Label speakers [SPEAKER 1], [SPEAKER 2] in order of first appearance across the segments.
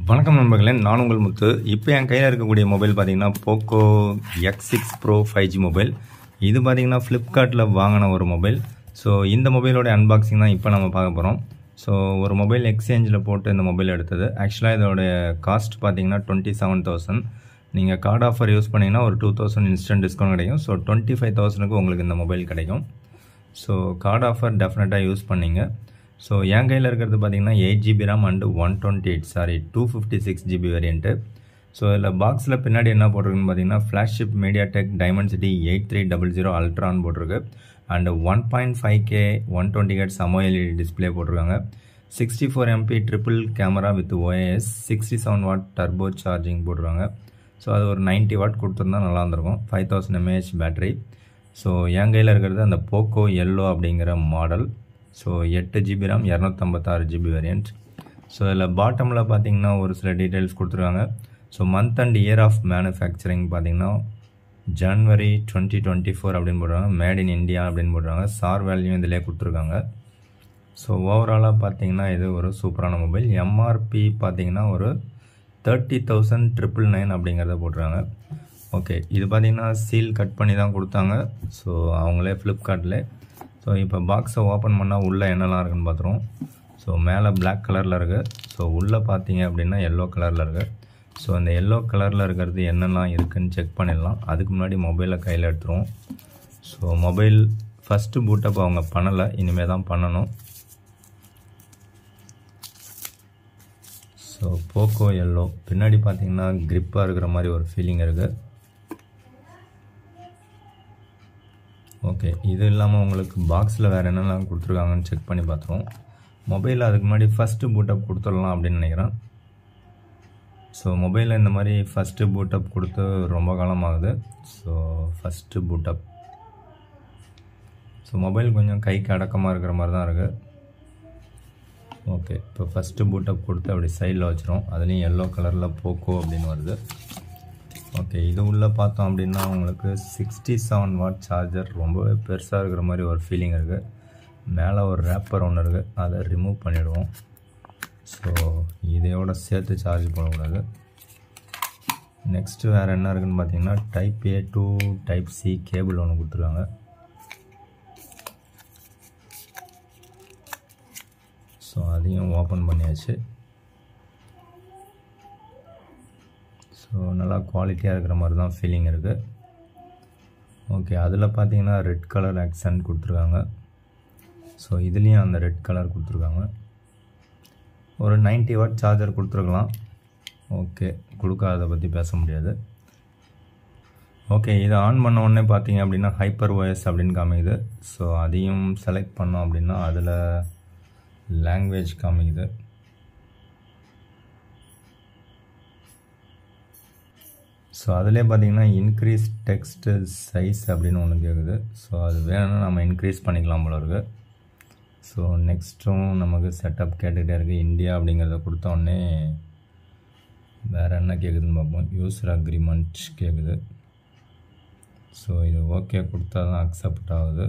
[SPEAKER 1] வணக்கம் நண்பர்களே, நான் உங்கள் முத்து. இப்போ என் கையில் இருக்கக்கூடிய மொபைல் பார்த்தீங்கன்னா POCO X6 Pro 5G mobile. இது பார்த்தீங்கன்னா ஃப்ளிப்கார்ட்டில் வாங்கின ஒரு மொபைல். ஸோ இந்த மொபைலோட அன்பாக்சிங் தான் இப்போ நம்ம பார்க்க போகிறோம். ஸோ ஒரு மொபைல் எக்ஸ்சேஞ்சில் போட்டு இந்த மொபைல் எடுத்தது. ஆக்சுவலாக இதோடைய காஸ்ட் பார்த்தீங்கன்னா 27,000. நீங்கள் கார்டு ஆஃபர் யூஸ் பண்ணிங்கன்னா ஒரு 2,000 இன்ஸ்டன்ட் டிஸ்கவுண்ட் கிடைக்கும். ஸோ 25,000க்கு உங்களுக்கு இந்த மொபைல் கிடைக்கும். ஸோ கார்டு ஆஃபர் டெஃபினட்டாக யூஸ் பண்ணிங்க. ஸோ என் கையில் இருக்கிறது பார்த்தீங்கன்னா 8GB RAM and 256GB variant. So இதில் பாக்ஸில் பின்னாடி என்ன போட்டிருக்குன்னு பார்த்தீங்கன்னா ஃப்ளாஷிப் மீடியாடெக் டைமென்சிட்டி 8300 அல்ட்ரான்னு போட்டிருக்கு. And 1.5K 120Hz AMOLED display போட்டிருக்காங்க. 64MP triple camera with OIS 67W turbo charging போட்டிருக்காங்க. ஸோ அது ஒரு 90 வாட் கொடுத்துருந்தா நல்லா இருந்திருக்கும். 5000 mAh பேட்டரி. ஸோ என் கையில் இருக்கிறது அந்த POCO yellow அப்படிங்கிற மாடல். So 8GB RAM 256GB variant. So இதில் பாட்டமில் பார்த்தீங்கன்னா ஒரு சில டீட்டெயில்ஸ் கொடுத்துருக்காங்க. So month and year of manufacturing பார்த்தீங்கன்னா January 2024 அப்படின்னு போடுறாங்க. மேட் இன் இந்தியா அப்படின்னு போடுறாங்க. சார் வேல்யூ இதிலே கொடுத்துருக்காங்க. ஸோ ஓவராலாக பார்த்தீங்கன்னா இது ஒரு சூப்பரான மொபைல். எம்ஆர்பி பார்த்தீங்கன்னா ஒரு 30,999 அப்படிங்கிறத போட்டுருக்காங்க. ஓகே, இது பார்த்தீங்கன்னா சீல் கட் பண்ணி தான் கொடுத்தாங்க. ஸோ அவங்களே ஃப்ளிப்கார்ட்டில். ஸோ இப்போ பாக்ஸை ஓப்பன் பண்ணால் உள்ளே என்னெல்லாம் இருக்குன்னு பார்த்துருவோம். ஸோ மேலே பிளாக் கலரில் இருக்குது. ஸோ உள்ளே பார்த்தீங்க அப்படின்னா எல்லோ கலரில் இருக்குது. ஸோ அந்த எல்லோ கலரில் இருக்கிறது என்னெல்லாம் இருக்குதுன்னு செக் பண்ணிடலாம். அதுக்கு முன்னாடி மொபைலை கையில் எடுத்துருவோம். ஸோ மொபைல் ஃபஸ்ட்டு பூட்டப் அவங்க பண்ணலை, இனிமேல் தான் பண்ணணும். ஸோ POCO yellow பின்னாடி பார்த்தீங்கன்னா கிரிப்பாக இருக்கிற மாதிரி ஒரு ஃபீலிங் இருக்குது. ஓகே, இது இல்லாமல் உங்களுக்கு பாக்ஸில் வேறு என்னெல்லாம் கொடுத்துருக்காங்கன்னு செக் பண்ணி பார்த்துருவோம். மொபைலில் அதுக்கு முன்னாடி ஃபஸ்ட்டு பூட்டப் கொடுத்துடலாம் அப்படின்னு நினைக்கிறேன். ஸோ மொபைலில் இந்த மாதிரி ஃபஸ்ட்டு பூட்டப் கொடுத்து ரொம்ப காலமாகுது. So first boot up. So mobile கொஞ்சம் கைக்கு அடக்கமாக இருக்கிற மாதிரி தான் இருக்குது. ஓகே, இப்போ ஃபஸ்ட்டு பூட்டப் கொடுத்து அப்படி சைடில் வச்சிரும். அதுலேயும் எல்லோ கலரில் POCO அப்படின்னு வருது. ஓகே, இது உள்ளே பார்த்தோம் அப்படின்னா உங்களுக்கு 67W சார்ஜர் ரொம்பவே பெருசாக இருக்கிற மாதிரி ஒரு ஃபீலிங் இருக்குது. மேலே ஒரு ரேப்பர் ஒன்று இருக்குது, அதை ரிமூவ் பண்ணிவிடுவோம். ஸோ இதையோட சேர்த்து சார்ஜ் பண்ணக்கூடாது. நெக்ஸ்ட்டு வேறு என்ன இருக்குதுன்னு பார்த்தீங்கன்னா Type A to Type C cable ஒன்று கொடுத்துருக்காங்க. ஸோ அதையும் ஓப்பன் பண்ணியாச்சு. ஸோ நல்லா குவாலிட்டியாக இருக்கிற மாதிரி தான் ஃபீலிங் இருக்குது. ஓகே, அதில் பார்த்தீங்கன்னா ரெட் கலர் ஆக்சன்ட் கொடுத்துருக்காங்க. ஸோ இதுலேயும் அந்த ரெட் கலர் கொடுத்துருக்காங்க. ஒரு 90W சார்ஜர் கொடுத்துருக்கலாம். ஓகே, கொடுக்காத பற்றி பேச முடியாது. ஓகே, இதை ஆன் பண்ண உடனே பார்த்தீங்க அப்படின்னா ஹைப்பர் OS அப்படின்னு காமிக்குது. ஸோ அதையும் செலக்ட் பண்ணோம் அப்படின்னா அதில் லாங்குவேஜ் காமிக்குது. ஸோ அதிலே பார்த்தீங்கன்னா இன்க்ரீஸ் டெக்ஸ்ட் சைஸ் அப்படின்னு ஒன்று கேட்குது. ஸோ அது வேணும்னா நம்ம இன்க்ரீஸ் பண்ணிக்கலாம் போல இருக்குது. ஸோ நெக்ஸ்ட்டும் நமக்கு செட்டப் கேட்டுகிட்டே இருக்குது. இந்தியா அப்படிங்கிறத கொடுத்தோடனே வேறு என்ன கேட்குதுன்னு பார்ப்போம். யூசர் அக்ரிமெண்ட் கேட்குது. ஸோ இது ஓகே கொடுத்தா தான் அக்செப்ட் ஆகுது.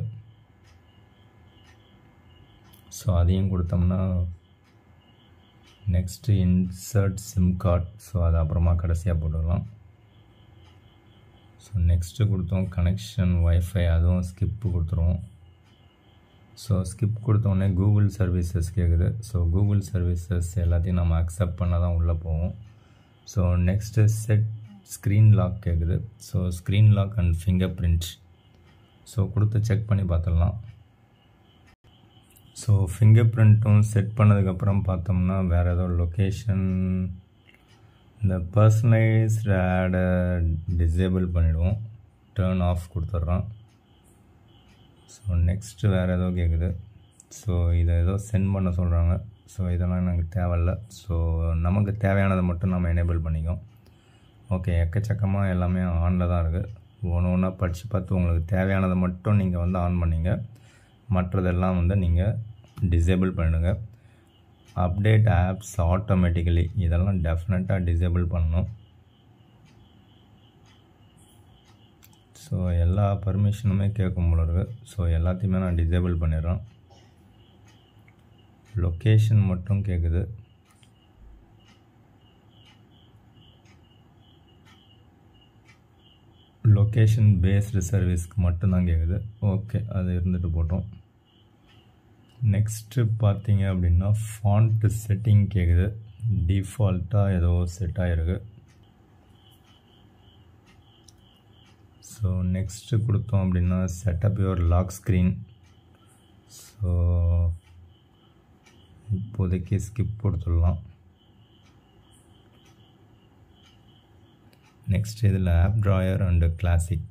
[SPEAKER 1] ஸோ அதையும் கொடுத்தோம்னா next insert SIM card. So அது அப்புறமா கடைசியாக போட்டுக்கலாம். ஸோ நெக்ஸ்ட்டு கொடுத்தோம் கனெக்ஷன் வைஃபை, அதுவும் ஸ்கிப்பு கொடுத்துருவோம். ஸோ ஸ்கிப் கொடுத்தோடனே கூகுள் சர்வீசஸ் கேட்குது. ஸோ கூகுள் சர்வீசஸ் எல்லாத்தையும் நம்ம அக்செப்ட் பண்ண தான் உள்ளே போவோம். So next set screen lock கேட்குது. ஸோ ஸ்க்ரீன் லாக் அண்ட் ஃபிங்கர் பிரிண்ட். ஸோ கொடுத்து செக் பண்ணி பார்த்துடலாம். ஸோ ஃபிங்கர் பிரிண்ட்டும் செட் பண்ணதுக்கப்புறம் பார்த்தோம்னா வேறு ஏதோ லொக்கேஷன் இந்த பர்சனலைஸ்ட் ஆடை டிசேபிள் பண்ணிவிடுவோம். டர்ன் ஆஃப் கொடுத்துட்றோம். ஸோ நெக்ஸ்ட்டு வேறு ஏதோ கேட்குது. ஸோ இதை ஏதோ சென்ட் பண்ண சொல்கிறாங்க. ஸோ இதெல்லாம் எனக்கு தேவையில்லை. ஸோ நமக்கு தேவையானதை மட்டும் நம்ம எனேபிள் பண்ணிக்கோம். ஓகே, எக்கச்சக்கமாக எல்லாமே ஆனில் தான் இருக்குது. ஒன்று ஒன்றா படித்து பார்த்து உங்களுக்கு தேவையானதை மட்டும் நீங்கள் வந்து ஆன் பண்ணிங்க. மற்றதெல்லாம் வந்து நீங்கள் டிசேபிள் பண்ணிடுங்க. அப்டேட் ஆப்ஸ் ஆட்டோமேட்டிக்கலி இதெல்லாம் டெஃபினட்டாக டிசேபிள் பண்ணணும். ஸோ எல்லா பர்மிஷனுமே கேட்கும் போல இருக்குது. ஸோ எல்லாத்தையுமே நான் டிசேபிள் பண்ணிடுறேன். லொக்கேஷன் மட்டும் கேட்குது. லொக்கேஷன் பேஸ்டு சர்வீஸ்க்கு மட்டும்தான் கேட்குது. ஓகே, அது இருந்துட்டு போட்டோம். நெக்ஸ்ட்டு பார்த்தீங்க அப்படின்னா ஃபாண்ட் செட்டிங் கேட்குது. டிஃபால்ட்டாக ஏதோ செட் ஆகிருக்கு. ஸோ நெக்ஸ்ட்டு கொடுத்தோம் அப்படின்னா setup your lock screen. So இப்போதைக்கு ஸ்கிப் கொடுத்துடலாம். நெக்ஸ்ட் இதில் app drawer and classic.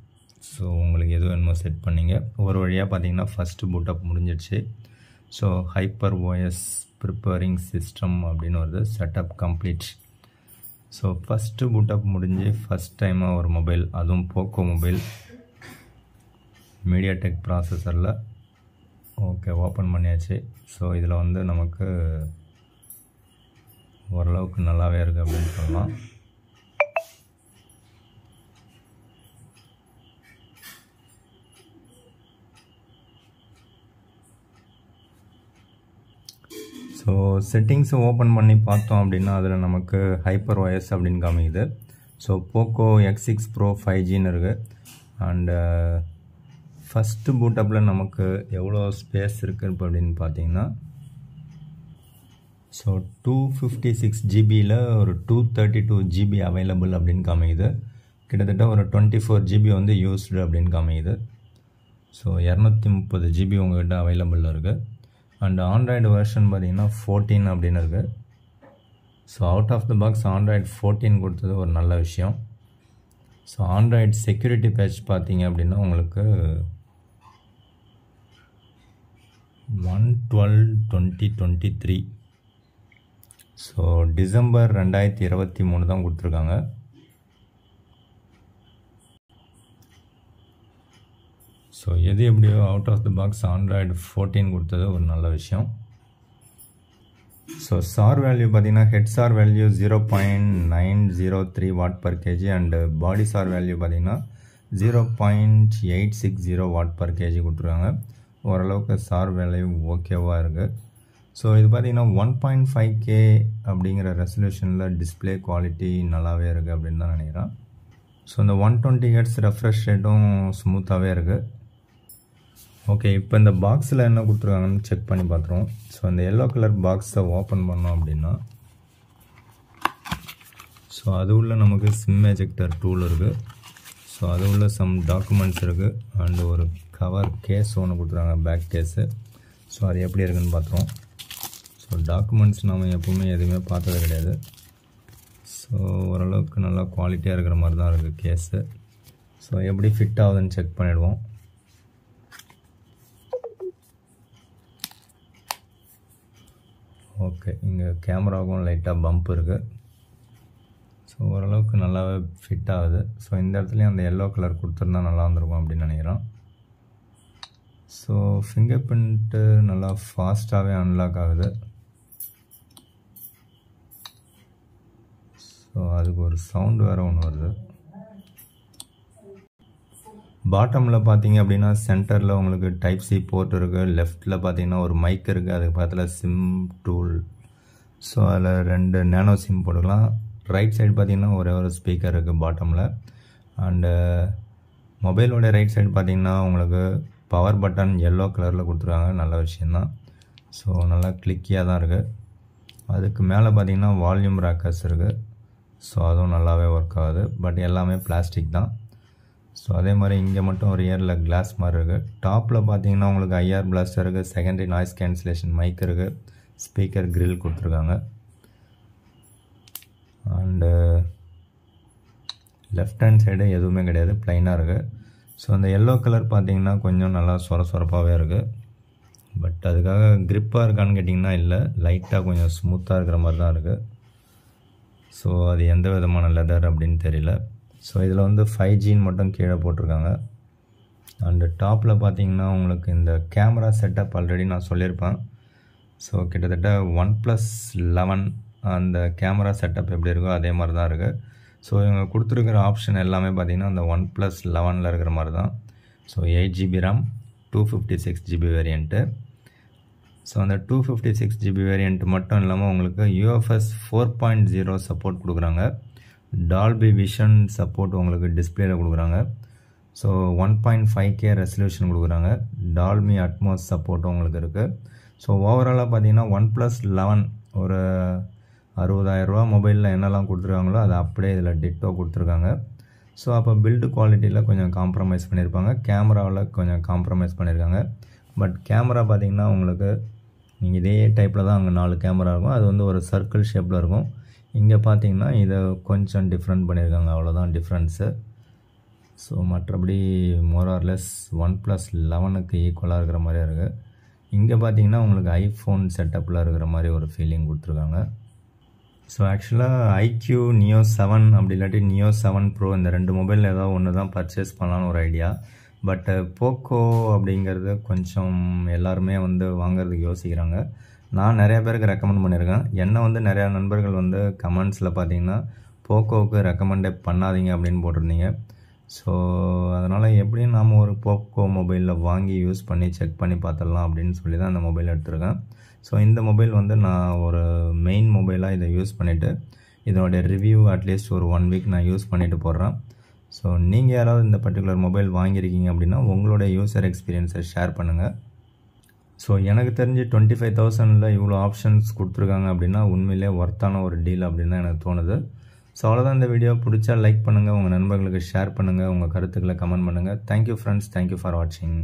[SPEAKER 1] So உங்களுக்கு எது வேணுமோ செட் பண்ணிங்க. ஒரு வழியாக பார்த்தீங்கன்னா ஃபஸ்ட்டு பூட்டப் முடிஞ்சிடுச்சு. So Hyper OS preparing system அப்படின்னு வருது. Setup complete. So first boot up முடிஞ்சு ஃபஸ்ட் டைமாக ஒரு மொபைல், அதுவும் போக்கோ மொபைல் மீடியாடெக் ப்ராசஸரில். ஓகே, ஓப்பன் பண்ணியாச்சு. ஸோ இதில் வந்து நமக்கு ஓரளவுக்கு நல்லாவே இருக்குது அப்படின்னு சொல்லலாம். ஸோ செட்டிங்ஸை ஓப்பன் பண்ணி பார்த்தோம் அப்படின்னா அதில் நமக்கு ஹைப்பர் ஓஎஸ் அப்படின்னு காமிக்குது. ஸோ போக்கோ X6 Pro 5Gன்னு இருக்குது. அண்டு ஃபஸ்ட்டு பூட்டப்பில் நமக்கு எவ்வளோ ஸ்பேஸ் இருக்குது இப்போ அப்படின்னு பார்த்தீங்கன்னா, ஸோ 256GB ஒரு 232GB அவைலபிள் அப்படின்னு காமிக்குது. கிட்டத்தட்ட ஒரு 24GB வந்து யூஸ்டு அப்படின்னு காமிக்குது. ஸோ 230GB உங்கள்கிட்ட அவைலபிள் இருக்குது. அண்ட் ஆண்ட்ராய்டு வெர்ஷன் பார்த்தீங்கன்னா 14 அப்படின்னு இருக்குது. So out of the box Android 14 கொடுத்தது ஒரு நல்ல விஷயம். ஸோ ஆண்ட்ராய்டு செக்யூரிட்டி பேட்ச் பார்த்தீங்க அப்படின்னா உங்களுக்கு 1/12/2023, ஸோ டிசம்பர் 2023 தான் கொடுத்துருக்காங்க. ஸோ எது எப்படியோ out of the box Android 14 கொடுத்தது ஒரு நல்ல விஷயம். ஸோ சார் வேல்யூ பார்த்தீங்கன்னா head SAR value 0.903 Watt/kg and body SAR value பார்த்தீங்கன்னா 0.860 Watt/kg கொடுத்துருக்காங்க. ஓரளவுக்கு சார் வேல்யூ ஓகேவாக இருக்குது. ஸோ இது பார்த்தீங்கன்னா 1.5K அப்படிங்கிற ரெசல்யூஷனில் டிஸ்பிளே குவாலிட்டி நல்லாவே இருக்குது அப்படின்னு தான் நினைக்கிறேன். ஸோ இந்த 120 Hz ரெஃப்ரெஷ் ரேட்டும் ஸ்மூத்தாகவே இருக்குது. ஓகே, இப்போ இந்த பாக்ஸில் என்ன கொடுத்துருக்காங்கன்னு செக் பண்ணி பார்த்துருவோம். ஸோ இந்த எல்லோ கலர் பாக்ஸை ஓப்பன் பண்ணோம் அப்படின்னா, ஸோ அது உள்ள நமக்கு சிம் எஜெக்டர் டூல் இருக்குது. ஸோ அது உள்ள சம் டாக்குமெண்ட்ஸ் இருக்குது. அண்டு ஒரு கவர் கேஸ் ஒன்று கொடுத்துருக்காங்க, பேக் கேஸு. ஸோ அது எப்படி இருக்குதுன்னு பார்த்துருவோம். ஸோ டாக்குமெண்ட்ஸ் நம்ம எப்போவுமே எதுவுமே பார்த்தது கிடையாது. ஸோ ஓரளவுக்கு நல்லா குவாலிட்டியாக இருக்கிற மாதிரி தான் இருக்குது கேஸு. ஸோ எப்படி ஃபிட் ஆகுதுன்னு செக் பண்ணிவிடுவோம். ஓகே, இங்கே கேமராவுக்கும் லைட்டாக பம்ப் இருக்குது. ஸோ ஓரளவுக்கு நல்லாவே ஃபிட் ஆகுது. ஸோ இந்த இடத்துலையும் அந்த எல்லோ கலர் கொடுத்துருந்தா நல்லா இருந்திருக்கும் அப்படின்னு நினைக்கிறோம். ஸோ ஃபிங்கர் பிரிண்ட்டு நல்லா ஃபாஸ்ட்டாகவே அன்லாக் ஆகுது. ஸோ அதுக்கு ஒரு சவுண்டு வேறு ஒன்று வருது. பாட்டமில் பார்த்தீங்க அப்படின்னா சென்டரில் உங்களுக்கு டைப் சி போர்ட் இருக்குது. லெஃப்ட்டில் பார்த்தீங்கன்னா ஒரு மைக் இருக்குது. அதுக்கு பக்கத்தில் சிம் டூல். ஸோ அதில் 2 நேனோ சிம் போட்டுக்கலாம். ரைட் சைடு பார்த்தீங்கன்னா ஒரே ஒரு ஸ்பீக்கர் இருக்குது பாட்டமில். அண்டு மொபைலோட ரைட் சைடு பார்த்தீங்கன்னா உங்களுக்கு பவர் பட்டன் எல்லோ கலரில் கொடுத்துருக்காங்க. நல்ல விஷயந்தான். ஸோ நல்லா கிளிக்கியாக தான் இருக்குது. அதுக்கு மேலே பார்த்தீங்கன்னா வால்யூம் ராக்கர்ஸ் இருக்குது. ஸோ அதுவும் நல்லாவே ஒர்க் ஆகுது. பட் எல்லாமே பிளாஸ்டிக் தான். ஸோ அதே மாதிரி இங்கே மட்டும் ஒரு இயரில் கிளாஸ் மாதிரி இருக்குது. டாப்பில் பார்த்தீங்கன்னா உங்களுக்கு ஐஆர் பிளாஸ்டர் இருக்குது. செகண்டரி நாய்ஸ் கேன்சலேஷன் மைக் இருக்குது. ஸ்பீக்கர் கிரில் கொடுத்துருக்காங்க. அண்டு லெஃப்ட் ஹேண்ட் சைடு எதுவுமே கிடையாது, ப்ளைனாக இருக்குது. ஸோ அந்த எல்லோ கலர் பார்த்தீங்கன்னா கொஞ்சம் நல்லா சொரப்பாகவே இருக்குது. பட் அதுக்காக க்ரிப்பாக இருக்கான்னு கேட்டிங்கன்னா இல்லை, லைட்டாக கொஞ்சம் ஸ்மூத்தாக இருக்கிற மாதிரி தான் இருக்குது. ஸோ அது எந்த விதமான லெதர் அப்படின்னு தெரியல. ஸோ இதில் வந்து 5Gன்னு மட்டும் கீழே போட்டிருக்காங்க. அண்டு டாப்பில் பார்த்தீங்கன்னா உங்களுக்கு இந்த கேமரா செட்டப் ஆல்ரெடி நான் சொல்லியிருப்பேன். ஸோ கிட்டத்தட்ட 1+11 அந்த கேமரா செட்டப் எப்படி இருக்கோ அதே மாதிரி தான் இருக்குது. ஸோ இவங்க கொடுத்துருக்கிற ஆப்ஷன் எல்லாமே பார்த்திங்கன்னா அந்த 1+11 இருக்கிற மாதிரி தான். So 8GB RAM 256GB variant. So அந்த 256GB வேரியண்ட் மட்டும் இல்லாமல் உங்களுக்கு UFS 4.0 சப்போர்ட் கொடுக்குறாங்க. டால்பி விஷன் சப்போர்ட் உங்களுக்கு டிஸ்பிளேல கொடுக்குறாங்க. ஸோ 1.5K ரெசல்யூஷன் கொடுக்குறாங்க. டால்மி அட்மாஸ் சப்போர்ட்டும் உங்களுக்கு இருக்குது. ஸோ ஓவராலாக பார்த்தீங்கன்னா OnePlus 11 ஒரு 60,000 ரூபா மொபைலில் என்னெல்லாம் கொடுத்துருக்காங்களோ அதை அப்படியே இதில் டிட்டோ கொடுத்துருக்காங்க. ஸோ அப்போ பில்டு குவாலிட்டியில் கொஞ்சம் காம்ப்ரமைஸ் பண்ணியிருப்பாங்க, கேமராவில் கொஞ்சம் காம்ப்ரமைஸ் பண்ணியிருக்காங்க. பட் கேமரா பார்த்தீங்கன்னா உங்களுக்கு நீங்கள் இதே டைப்பில் தான் அங்கே 4 கேமரா இருக்கும், அது வந்து ஒரு சர்க்கிள் ஷேப்பில் இருக்கும். இங்கே பார்த்தீங்கன்னா இதை கொஞ்சம் டிஃப்ரெண்ட் பண்ணியிருக்காங்க, அவ்வளோதான் டிஃப்ரென்ஸு. ஸோ மற்றபடி மோரார்லெஸ் OnePlus 11க்கு ஈக்குவலாக இருக்கிற மாதிரியே இருக்குது. இங்கே பார்த்தீங்கன்னா உங்களுக்கு ஐஃபோன் செட்டப்பில் இருக்கிற மாதிரி ஒரு ஃபீலிங் கொடுத்துருக்காங்க. ஸோ ஆக்சுவலாக IQ Neo 7 அப்படி இல்லாட்டி Neo 7 Pro இந்த 2 மொபைலில் ஏதாவது ஒன்று தான் பர்ச்சேஸ் பண்ணலான்னு ஒரு ஐடியா. பட் POCO அப்படிங்கிறது கொஞ்சம் எல்லாருமே வந்து வாங்குறதுக்கு யோசிக்கிறாங்க. நான் நிறைய பேருக்கு ரெக்கமெண்ட் பண்ணியிருக்கேன். என்னை வந்து நிறையா நண்பர்கள் வந்து கமெண்ட்ஸில் பார்த்தீங்கன்னா POCOவுக்கு ரெக்கமெண்டே பண்ணாதீங்க அப்படின்னு போட்டிருந்தீங்க. ஸோ அதனால் எப்படியும் நாம் ஒரு POCO மொபைலில் வாங்கி யூஸ் பண்ணி செக் பண்ணி பார்த்துடலாம் அப்படின்னு சொல்லி தான் அந்த மொபைல் எடுத்திருக்கேன். ஸோ இந்த மொபைல் வந்து நான் ஒரு மெயின் மொபைலாக இதை யூஸ் பண்ணிவிட்டு இதனுடைய ரிவ்யூ அட்லீஸ்ட் ஒரு 1 வீக் நான் யூஸ் பண்ணிவிட்டு போடுறேன். ஸோ நீங்கள் யாராவது இந்த பர்டிகுலர் மொபைல் வாங்கியிருக்கீங்க அப்படின்னா உங்களுடைய யூசர் எக்ஸ்பீரியன்ஸை ஷேர் பண்ணுங்கள். ஸோ எனக்கு தெரிஞ்சு 25,000 இவ்வளோ ஆப்ஷன்ஸ் கொடுத்துருக்காங்க அப்படின்னா உண்மையிலே ஒர்த்தான ஒரு டீல் அப்படின்னு தான் எனக்கு தோணுது. ஸோ அவ்வளோதான். இந்த வீடியோ பிடிச்சா லைக் பண்ணுங்கள், உங்கள் நண்பர்களுக்கு ஷேர் பண்ணுங்கள், உங்கள் கருத்துக்களை கமெண்ட் பண்ணுங்கள். தேங்க்யூ ஃப்ரெண்ட்ஸ், தேங்க்யூ ஃபார் வாட்சிங்.